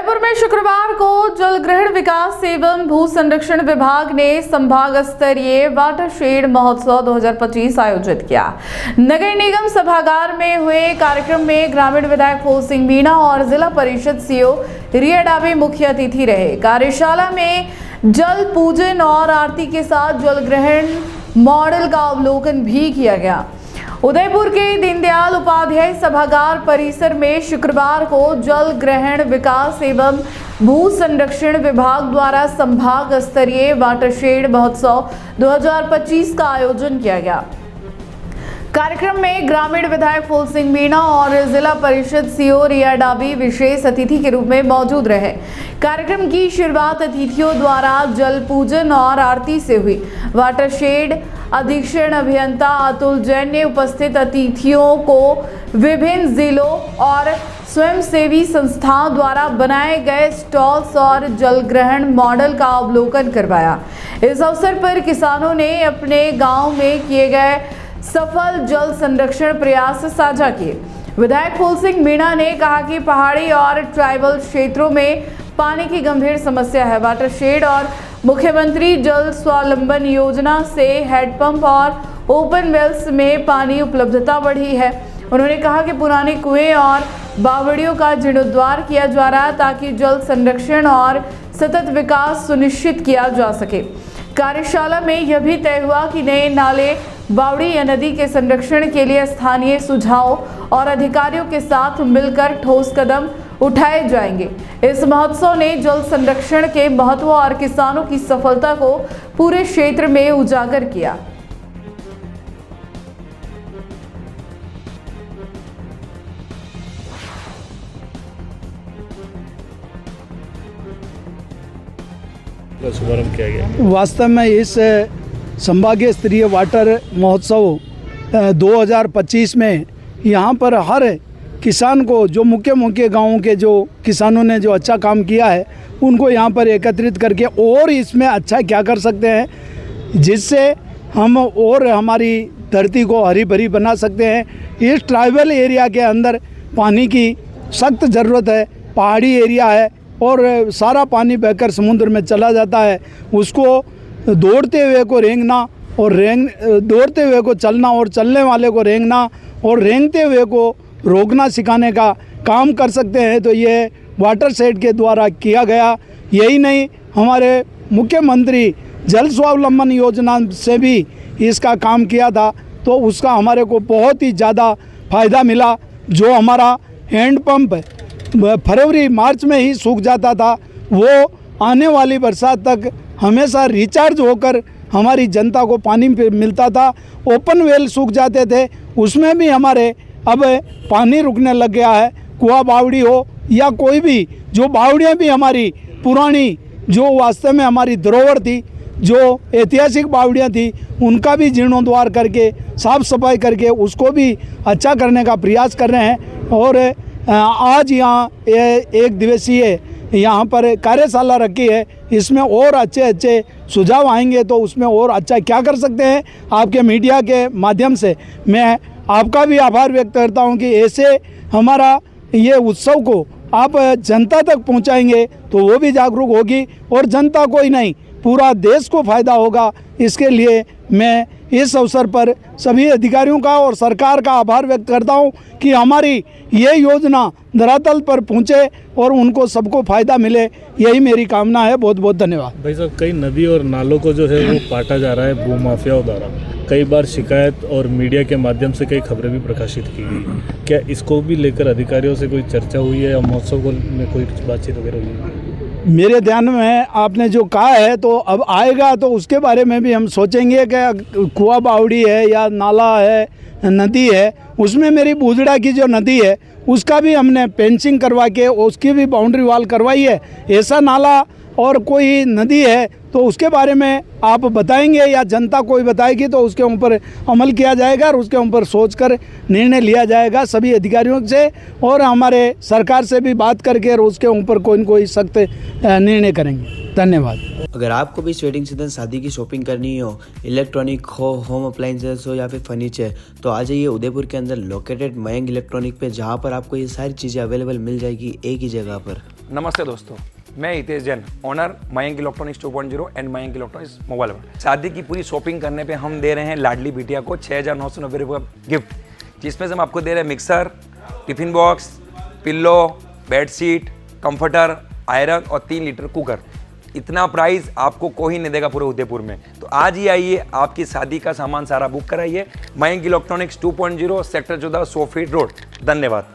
उदयपुर में शुक्रवार को जलग्रहण विकास एवं भू संरक्षण विभाग ने संभाग स्तरीय वाटरशेड महोत्सव 2025 आयोजित किया। नगर निगम सभागार में हुए कार्यक्रम में ग्रामीण विधायक फूल सिंह मीणा और जिला परिषद सीईओ रिया डाबे मुख्य अतिथि रहे। कार्यशाला में जल पूजन और आरती के साथ जलग्रहण मॉडल का अवलोकन भी किया गया। उदयपुर के दीनदयाल उपाध्याय सभागार परिसर में शुक्रवार को जल ग्रहण विकास एवं भू संरक्षण विभाग द्वारा संभाग स्तरीय वाटरशेड महोत्सव 2025 का आयोजन किया गया। कार्यक्रम में ग्रामीण विधायक फूल सिंह मीणा और जिला परिषद सीईओ रिया डाबे विशेष अतिथि के रूप में मौजूद रहे। कार्यक्रम की शुरुआत अतिथियों द्वारा जल पूजन और आरती से हुई। वाटरशेड अधीक्षण अभियंता अतुल जैन ने उपस्थित अतिथियों को विभिन्न जिलों और स्वयंसेवी संस्थाओं द्वारा बनाए गए स्टॉल्स और जलग्रहण मॉडल का अवलोकन करवाया। इस अवसर पर किसानों ने अपने गांव में किए गए सफल जल संरक्षण प्रयास साझा किए। विधायक फूल सिंह मीणा ने कहा कि पहाड़ी और ट्राइबल क्षेत्रों में पानी की गंभीर समस्या है। वाटरशेड और मुख्यमंत्री जल स्वावलंबन योजना से हैंडपंप और ओपन वेल्स में पानी उपलब्धता बढ़ी है। उन्होंने कहा कि पुराने कुएं और बावड़ियों का जीर्णोद्धार किया जा रहा है ताकि जल संरक्षण और सतत विकास सुनिश्चित किया जा सके। कार्यशाला में यह भी तय हुआ कि नए नाले, बावड़ी या नदी के संरक्षण के लिए स्थानीय सुझाव और अधिकारियों के साथ मिलकर ठोस कदम उठाए जाएंगे। इस महोत्सव ने जल संरक्षण के महत्व और किसानों की सफलता को पूरे क्षेत्र में उजागर किया। शुभारंभ किया गया। वास्तव में इस संभागीय स्तरीय वाटर महोत्सव 2025 में यहाँ पर हर किसान को, जो मुख्य गांवों के जो किसानों ने जो अच्छा काम किया है, उनको यहाँ पर एकत्रित करके और इसमें अच्छा क्या कर सकते हैं जिससे हम और हमारी धरती को हरी भरी बना सकते हैं। इस ट्राइबल एरिया के अंदर पानी की सख्त ज़रूरत है। पहाड़ी एरिया है और सारा पानी बहकर समुद्र में चला जाता है। उसको दौड़ते हुए को रेंगना और दौड़ते हुए को चलना और चलने वाले को रेंगना और रेंगते हुए को रोकना सिखाने का काम कर सकते हैं। तो ये वाटरशेड के द्वारा किया गया। यही नहीं, हमारे मुख्यमंत्री जल स्वावलंबन योजना से भी इसका काम किया था, तो उसका हमारे को बहुत ही ज़्यादा फ़ायदा मिला। जो हमारा हैंडपम्प फरवरी मार्च में ही सूख जाता था, वो आने वाली बरसात तक हमेशा रिचार्ज होकर हमारी जनता को पानी मिलता था। ओपन वेल सूख जाते थे, उसमें भी हमारे अब पानी रुकने लग गया है। कुआं बावड़ी हो या कोई भी, जो बावड़ियाँ भी हमारी पुरानी, जो वास्तव में हमारी धरोहर थी, जो ऐतिहासिक बावड़ियाँ थी, उनका भी जीर्णोद्धार करके साफ़ सफाई करके उसको भी अच्छा करने का प्रयास कर रहे हैं। और आज यहाँ एक दिवसीय यहाँ पर कार्यशाला रखी है। इसमें और अच्छे सुझाव आएंगे तो उसमें और अच्छा क्या कर सकते हैं। आपके मीडिया के माध्यम से मैं आपका भी आभार व्यक्त करता हूँ कि ऐसे हमारा ये उत्सव को आप जनता तक पहुँचाएंगे तो वो भी जागरूक होगी और जनता को ही नहीं, पूरा देश को फ़ायदा होगा। इसके लिए मैं इस अवसर पर सभी अधिकारियों का और सरकार का आभार व्यक्त करता हूं कि हमारी ये योजना धरातल पर पहुंचे और उनको सबको फ़ायदा मिले। यही मेरी कामना है। बहुत बहुत धन्यवाद। भाई साहब, कई नदी और नालों को जो है वो काटा जा रहा है भूमाफियाओं द्वारा। कई बार शिकायत और मीडिया के माध्यम से कई खबरें भी प्रकाशित की गई। क्या इसको भी लेकर अधिकारियों से कोई चर्चा हुई है या महोत्सव में कोई बातचीत वगैरह हुई है? मेरे ध्यान में आपने जो कहा है तो अब आएगा तो उसके बारे में भी हम सोचेंगे कि कुआं बावड़ी है या नाला है, नदी है, उसमें मेरी बूजड़ा की जो नदी है उसका भी हमने पेंसिंग करवा के उसकी भी बाउंड्री वॉल करवाई है। ऐसा नाला और कोई नदी है तो उसके बारे में आप बताएंगे या जनता कोई बताएगी तो उसके ऊपर अमल किया जाएगा और उसके ऊपर सोचकर निर्णय लिया जाएगा सभी अधिकारियों से, और हमारे सरकार से भी बात करके और उसके ऊपर कोई न कोई सख्त निर्णय करेंगे। धन्यवाद। अगर आपको भी वेडिंग सीजन शादी की शॉपिंग करनी हो, इलेक्ट्रॉनिक हो, होम अप्लाइंसेस हो या फिर फर्नीचर, तो आ जाइए उदयपुर के अंदर लोकेटेड मयंक इलेक्ट्रॉनिक पे, जहाँ पर आपको ये सारी चीज़ें अवेलेबल मिल जाएगी एक ही जगह पर। नमस्ते दोस्तों, मैं Hitesh Jain, owner Mayank electronics 2.0 and Mayank electronics mobile world. शादी की पूरी शॉपिंग करने पे हम दे रहे हैं लाडली बिटिया को 6,990 रुपये का गिफ्ट, जिसमें से हम आपको दे रहे हैं mixer, tiffin box, pillow, bedsheet, comforter, iron और 3 लीटर कुकर। इतना प्राइस आपको कोई नहीं देगा पूरे उदयपुर में। तो आज ही आइए, आपकी शादी का सामान सारा बुक कराइए। Mayank electronics 2.0 sector 14 100 feet road. धन्यवाद।